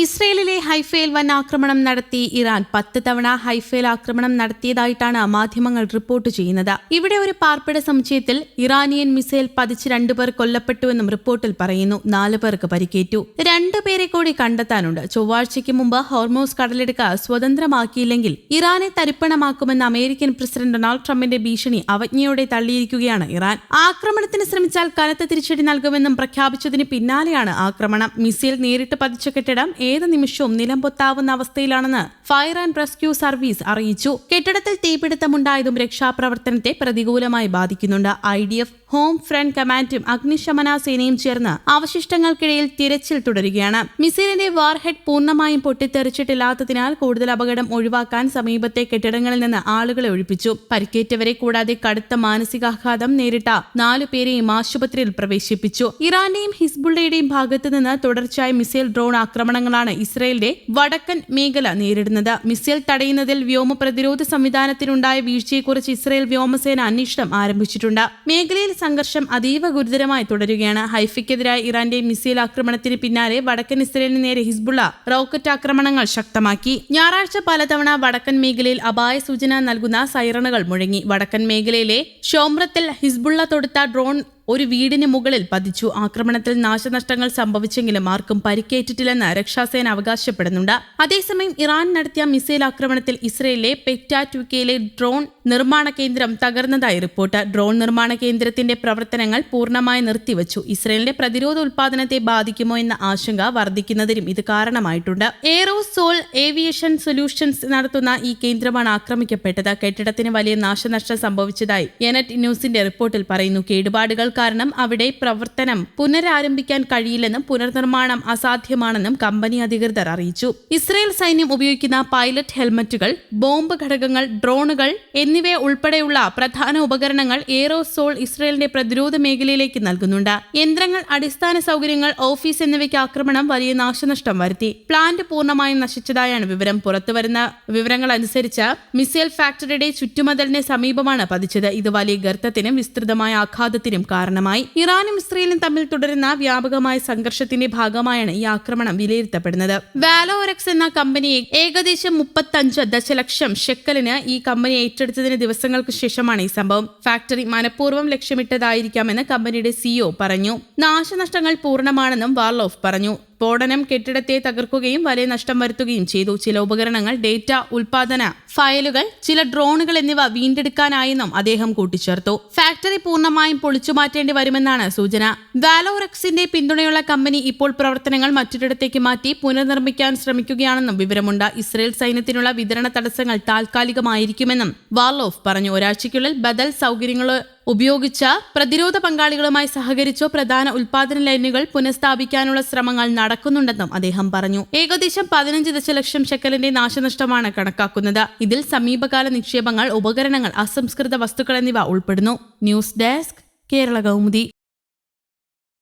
ഇസ്രയേലിലെ ഹൈഫയിൽ വൻ ആക്രമണം നടത്തി ഇറാൻ 10 തവണ ഹൈഫയിൽ ആക്രമണം നടത്തിയതായിട്ടാണ് മാധ്യമങ്ങൾ റിപ്പോർട്ട് ചെയ്യുന്നത്. ഇവിടെ ഒരു പാർപ്പിട സമുച്ചയത്തിൽ ഇറാനിയൻ മിസൈൽ പതിച്ച് 2 പേർ കൊല്ലപ്പെട്ടുവെന്നും റിപ്പോർട്ടിൽ പറയുന്നു. 4 പേർക്ക് പരിക്കേറ്റു. 2 പേരെ കൂടി കണ്ടെത്താനുണ്ട്. ചൊവ്വാഴ്ചയ്ക്ക് മുമ്പ് ഹോർമോസ് കടലിടുക്ക് സ്വതന്ത്രമാക്കിയില്ലെങ്കിൽ ഇറാനെ തരിപ്പണമാക്കുമെന്ന് അമേരിക്കൻ പ്രസിഡന്റ് ഡൊണാൾഡ് ട്രംപിന്റെ ഭീഷണി അവജ്ഞയോടെ തള്ളിയിരിക്കുകയാണ് ഇറാൻ. ആക്രമണത്തിന് ശ്രമിച്ചാൽ കനത്ത തിരിച്ചടി നൽകുമെന്നും പ്രഖ്യാപിച്ചതിന് പിന്നാലെയാണ് ആക്രമണം. മിസൈൽ നേരിട്ട് പതിച്ച കെട്ടിടം ഏത് നിമിഷവും നിലംപൊത്താവുന്ന അവസ്ഥയിലാണെന്ന് ഫയർ ആൻഡ് റെസ്ക്യൂ സർവീസ് അറിയിച്ചു. കെട്ടിടത്തിൽ തീപിടുത്തമുണ്ടായതും രക്ഷാപ്രവർത്തനത്തെ പ്രതികൂലമായി ബാധിക്കുന്നുണ്ട്. IDF ഹോം ഫ്രണ്ട് കമാൻഡും അഗ്നിശമന സേനയും ചേർന്ന് അവശിഷ്ടങ്ങൾക്കിടയിൽ തിരച്ചിൽ തുടരുകയാണ്. മിസൈലിന്റെ വാർഹെഡ് പൂർണ്ണമായും പൊട്ടിത്തെറിച്ചിട്ടില്ലാത്തതിനാൽ കൂടുതൽ അപകടം ഒഴിവാക്കാൻ സമീപത്തെ കെട്ടിടങ്ങളിൽ നിന്ന് ആളുകളെ ഒഴിപ്പിച്ചു. പരിക്കേറ്റവരെ കൂടാതെ കടുത്ത മാനസികാഘാതം നേരിട്ട 4 പേരെയും ആശുപത്രിയിൽ പ്രവേശിപ്പിച്ചു. ഇറാന്റെയും ഹിസ്ബുള്ളയുടെയും ഭാഗത്തു നിന്ന് തുടർച്ചയായ മിസൈൽ ഡ്രോൺ ആക്രമണങ്ങളാണ് ഇസ്രയേലിന്റെ വടക്കൻ മേഖല നേരിടുന്നത്. മിസൈൽ തടയുന്നതിൽ വ്യോമ പ്രതിരോധ സംവിധാനത്തിനുണ്ടായ വീഴ്ചയെക്കുറിച്ച് ഇസ്രയേൽ വ്യോമസേന അന്വേഷണം ആരംഭിച്ചിട്ടുണ്ട്. മേഖലയിൽ സംഘർഷം അതീവ ഗുരുതരമായി തുടരുകയാണ്. ഹൈഫയ്ക്കെതിരായ ഇറാന്റെ മിസൈൽ ആക്രമണത്തിന് പിന്നാലെ വടക്കൻ ഇസ്രയേലിന് നേരെ ഹിസ്ബുള്ള റോക്കറ്റ് ആക്രമണങ്ങൾ ശക്തമാക്കി. ഞായറാഴ്ച പലതവണ വടക്കൻ മേഖലയിൽ അപായ സൂചന നൽകുന്ന സൈറണുകൾ മുഴങ്ങി. വടക്കൻ മേഖലയിലെ ഷോമ്രത്തിൽ ഹിസ്ബുള്ള തൊടുത്ത ഡ്രോൺ ഒരു വീടിന് മുകളിൽ പതിച്ചു. ആക്രമണത്തിൽ നാശനഷ്ടങ്ങൾ സംഭവിച്ചെങ്കിലും ആർക്കും പരിക്കേറ്റിട്ടില്ലെന്ന് രക്ഷാസേന അവകാശപ്പെടുന്നുണ്ട്. അതേസമയം ഇറാൻ നടത്തിയ മിസൈൽ ആക്രമണത്തിൽ ഇസ്രയേലിലെ പെറ്റാറ്റ്വിക്കയിലെ ഡ്രോൺ നിർമ്മാണ കേന്ദ്രം തകർന്നതായി റിപ്പോർട്ട്. ഡ്രോൺ നിർമ്മാണ കേന്ദ്രത്തിന്റെ പ്രവർത്തനങ്ങൾ പൂർണ്ണമായി നിർത്തിവച്ചു. ഇസ്രയേലിന്റെ പ്രതിരോധ ഉൽപാദനത്തെ ബാധിക്കുമോ എന്ന ആശങ്ക വർദ്ധിക്കുന്നതിനും ഇത് കാരണമായിട്ടുണ്ട്. എയറോസോൾ ഏവിയേഷൻ സൊല്യൂഷൻസ് നടത്തുന്ന ഈ കേന്ദ്രമാണ് ആക്രമിക്കപ്പെട്ടത്. കെട്ടിടത്തിന് വലിയ നാശനഷ്ടം സംഭവിച്ചതായി യനെറ്റ് ന്യൂസിന്റെ റിപ്പോർട്ടിൽ പറയുന്നു. കേടുപാടുകൾ കാരണം അവിടെ പ്രവർത്തനം പുനരാരംഭിക്കാൻ കഴിയില്ലെന്നും പുനർനിർമ്മാണം അസാധ്യമാണെന്നും കമ്പനി അധികൃതർ അറിയിച്ചു. ഇസ്രയേൽ സൈന്യം ഉപയോഗിക്കുന്ന പൈലറ്റ് ഹെൽമറ്റുകൾ, ബോംബ് ഘടകങ്ങൾ, ഡ്രോണുകൾ എന്നിവ ഉൾപ്പെടെയുള്ള പ്രധാന ഉപകരണങ്ങൾ എയറോസോൾ ഇസ്രയേലിന്റെ പ്രതിരോധ മേഖലയിലേക്ക് നൽകുന്നുണ്ട്. യന്ത്രങ്ങൾ, അടിസ്ഥാന സൗകര്യങ്ങൾ, ഓഫീസ് എന്നിവയ്ക്ക് ആക്രമണം വലിയ നാശനഷ്ടം വരുത്തി. പ്ലാന്റ് പൂർണ്ണമായും നശിച്ചതായാണ് വിവരം. പുറത്തുവരുന്ന വിവരങ്ങൾ അനുസരിച്ച് മിസൈൽ ഫാക്ടറിയുടെ ചുറ്റുമതിലിന് സമീപമാണ് പതിച്ചത്. ഇത് വലിയ ഗർത്തത്തിനും വിസ്തൃതമായ ആഘാതത്തിനും കാരണമായി. ഇറാനും ഇസ്രയേലും തമ്മിൽ തുടരുന്ന വ്യാപകമായ സംഘർഷത്തിന്റെ ഭാഗമായാണ് ഈ ആക്രമണം വിലയിരുത്തപ്പെടുന്നത്. വാലോറെക്സ് എന്ന കമ്പനിയെ ഏകദേശം 35 ദശലക്ഷം ഷെക്കലിന് ഈ കമ്പനി ഏറ്റെടുത്തതിന് ദിവസങ്ങൾക്ക് ശേഷമാണ് ഈ സംഭവം. ഫാക്ടറി മനഃപൂർവ്വം ലക്ഷ്യമിട്ടതായിരിക്കാമെന്ന് കമ്പനിയുടെ CEO പറഞ്ഞു. നാശനഷ്ടങ്ങൾ പൂർണ്ണമാണെന്നും വാർലോഫ് പറഞ്ഞു. സ്ഫോടനം കെട്ടിടത്തെ തകർക്കുകയും വലിയ നഷ്ടം വരുത്തുകയും ചെയ്തു. ചില ഉപകരണങ്ങൾ, ഡേറ്റ, ഉൽപാദന ഫയലുകൾ, ചില ഡ്രോണുകൾ എന്നിവ വീണ്ടെടുക്കാനായെന്നും അദ്ദേഹം കൂട്ടിച്ചേർത്തു. ഫാക്ടറി പൂർണ്ണമായും പൊളിച്ചുമാറ്റേണ്ടി വരുമെന്നാണ് സൂചന. വാലോറെക്സിന്റെ പിന്തുണയുള്ള കമ്പനി ഇപ്പോൾ പ്രവർത്തനങ്ങൾ മറ്റൊരിടത്തേക്ക് മാറ്റി പുനർനിർമ്മിക്കാൻ ശ്രമിക്കുകയാണെന്നും വിവരമുണ്ട്. ഇസ്രയേൽ സൈന്യത്തിനുള്ള വിതരണ തടസ്സങ്ങൾ താൽക്കാലികമായിരിക്കുമെന്നും വാർലോഫ് പറഞ്ഞു. ഒരാഴ്ചയ്ക്കുള്ളിൽ ബദൽ സൗകര്യങ്ങൾ ഉപയോഗിച്ച പ്രതിരോധ പങ്കാളികളുമായി സഹകരിച്ചോ പ്രധാന ഉൽപാദന ലൈനുകൾ പുനഃസ്ഥാപിക്കാനുള്ള ശ്രമങ്ങൾ നടക്കുന്നുണ്ടെന്നും അദ്ദേഹം പറഞ്ഞു. ഏകദേശം 15 ദശലക്ഷം ഷെക്കലിന്റെ നാശനഷ്ടമാണ് കണക്കാക്കുന്നത്. ഇതിൽ സമീപകാല നിക്ഷേപങ്ങൾ, ഉപകരണങ്ങൾ, അസംസ്കൃത വസ്തുക്കൾ എന്നിവ ഉൾപ്പെടുന്നു. News desk, Kerala Kaumudi.